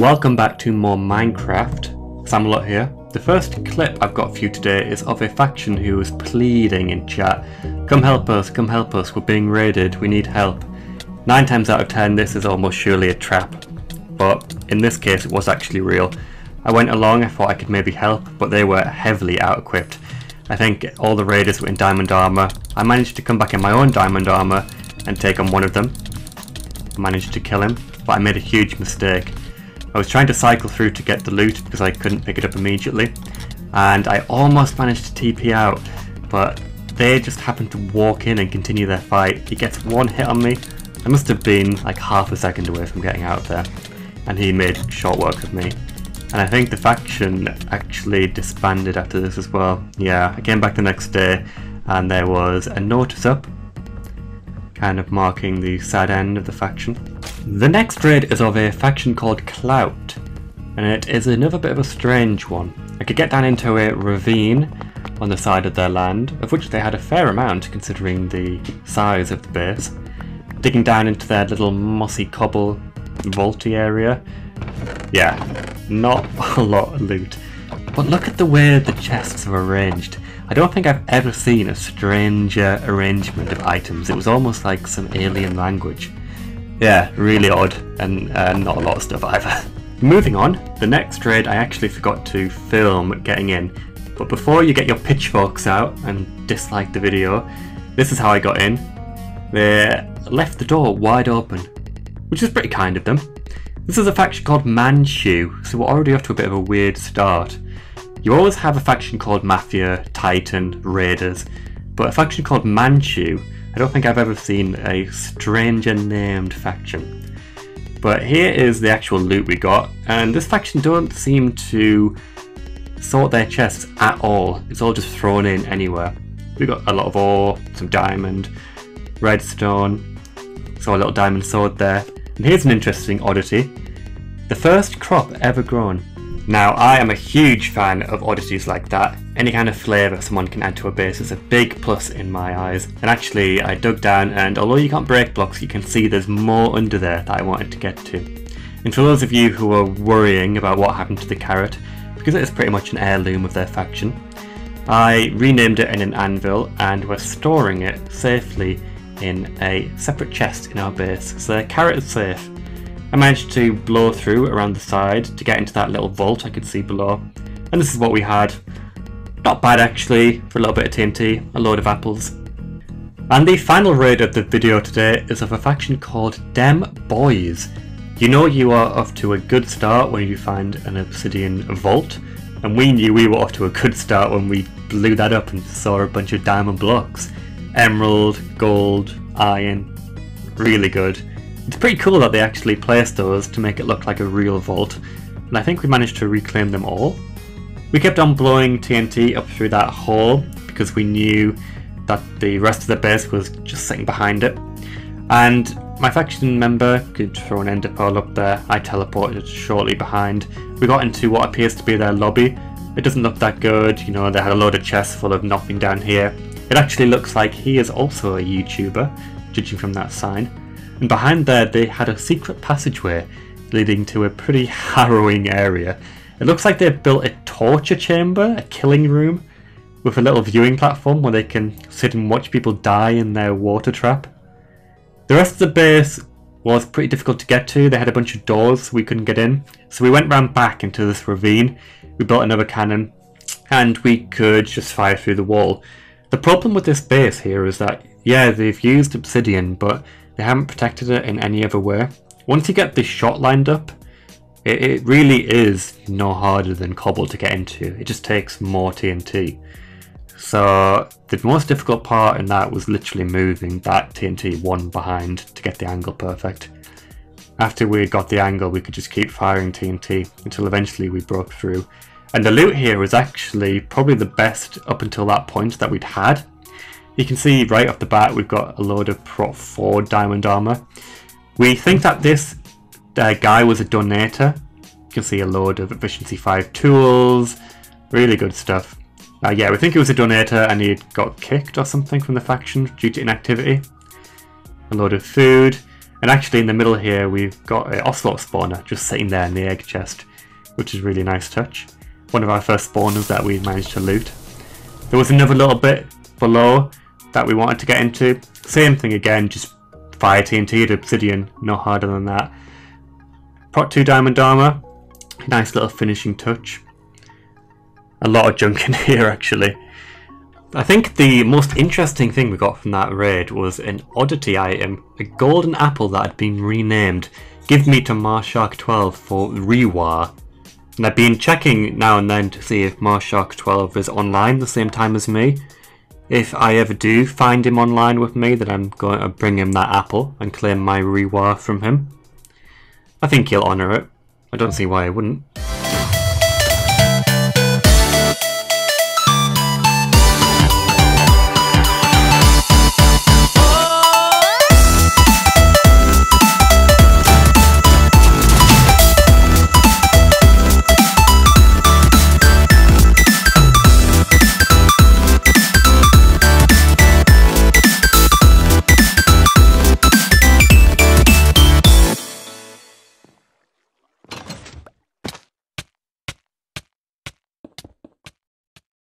Welcome back to more Minecraft. Samalot here. The first clip I've got for you today is of a faction who is pleading in chat. Come help us, we're being raided, we need help. 9 times out of 10 this is almost surely a trap. But in this case it was actually real. I went along, I thought I could maybe help, but they were heavily out-equipped. I think all the raiders were in diamond armour. I managed to come back in my own diamond armour and take on one of them. I managed to kill him, but I made a huge mistake. I was trying to cycle through to get the loot because I couldn't pick it up immediately, and I almost managed to TP out, but they just happened to walk in and continue their fight. He gets one hit on me. I must have been like half a second away from getting out of there, and he made short work of me. And I think the faction actually disbanded after this as well. Yeah, I came back the next day and there was a notice up, kind of marking the sad end of the faction. The next raid is of a faction called Clout, and it is another bit of a strange one. I could get down into a ravine on the side of their land, of which they had a fair amount considering the size of the base. Digging down into their little mossy cobble vaulty area. Yeah, not a lot of loot. But look at the way the chests are arranged. I don't think I've ever seen a stranger arrangement of items. It was almost like some alien language. Yeah, really odd, and not a lot of stuff either. Moving on, the next raid I actually forgot to film getting in. But before you get your pitchforks out and dislike the video, this is how I got in. They left the door wide open, which is pretty kind of them. This is a faction called Manchu, so we're already off to a bit of a weird start. You always have a faction called Mafia, Titan, Raiders, but a faction called Manchu, I don't think I've ever seen a stranger named faction. But here is the actual loot we got, and this faction don't seem to sort their chests at all. It's all just thrown in anywhere. We got a lot of ore, some diamond, redstone, saw a little diamond sword there. And here's an interesting oddity. The first crop ever grown. Now I am a huge fan of oddities like that. Any kind of flavour someone can add to a base is a big plus in my eyes. And actually I dug down, and although you can't break blocks, you can see there's more under there that I wanted to get to. And for those of you who are worrying about what happened to the carrot, because it is pretty much an heirloom of their faction, I renamed it in an anvil and we're storing it safely in a separate chest in our base, so the carrot is safe. I managed to blow through around the side to get into that little vault I could see below, and this is what we had. Not bad actually, for a little bit of TNT, a load of apples. And the final raid of the video today is of a faction called Dem Boys. You know you are off to a good start when you find an obsidian vault, and we knew we were off to a good start when we blew that up and saw a bunch of diamond blocks. Emerald, gold, iron, really good. It's pretty cool that they actually placed those to make it look like a real vault, and I think we managed to reclaim them all. We kept on blowing TNT up through that hole because we knew that the rest of the base was just sitting behind it, and my faction member could throw an ender pearl up there. I teleported shortly behind. We got into what appears to be their lobby. It doesn't look that good, you know, they had a load of chests full of nothing down here. It actually looks like he is also a YouTuber, judging from that sign. And behind there they had a secret passageway leading to a pretty harrowing area. It looks like they've built a torture chamber, a killing room, with a little viewing platform where they can sit and watch people die in their water trap. The rest of the base was pretty difficult to get to. They had a bunch of doors we couldn't get in, so we went round back into this ravine. We built another cannon and we could just fire through the wall. The problem with this base here is that, yeah, they've used obsidian, but they haven't protected it in any other way. Once you get the shot lined up, it really is no harder than cobble to get into. It just takes more TNT. So the most difficult part in that was literally moving that TNT one behind to get the angle perfect. After we got the angle, we could just keep firing TNT until eventually we broke through. And the loot here was actually probably the best up until that point that we'd had. You can see right off the bat we've got a load of Prot 4 diamond armour. We think that this guy was a donator. You can see a load of efficiency 5 tools, really good stuff. Yeah, we think he was a donator and he got kicked or something from the faction due to inactivity. A load of food. And actually in the middle here we've got an Ocelot spawner just sitting there in the egg chest, which is a really nice touch. One of our first spawners that we managed to loot. There was another little bit below that we wanted to get into. Same thing again, just fire TNT to obsidian, no harder than that. Prot 2 diamond armor, nice little finishing touch. A lot of junk in here actually. I think the most interesting thing we got from that raid was an oddity item, a golden apple that had been renamed. Give me to Marshark 12 for Rewar. And I've been checking now and then to see if Marshark 12 is online the same time as me. If I ever do find him online with me, then I'm going to bring him that apple and claim my Rewar from him. I think he'll honour it. I don't see why I wouldn't.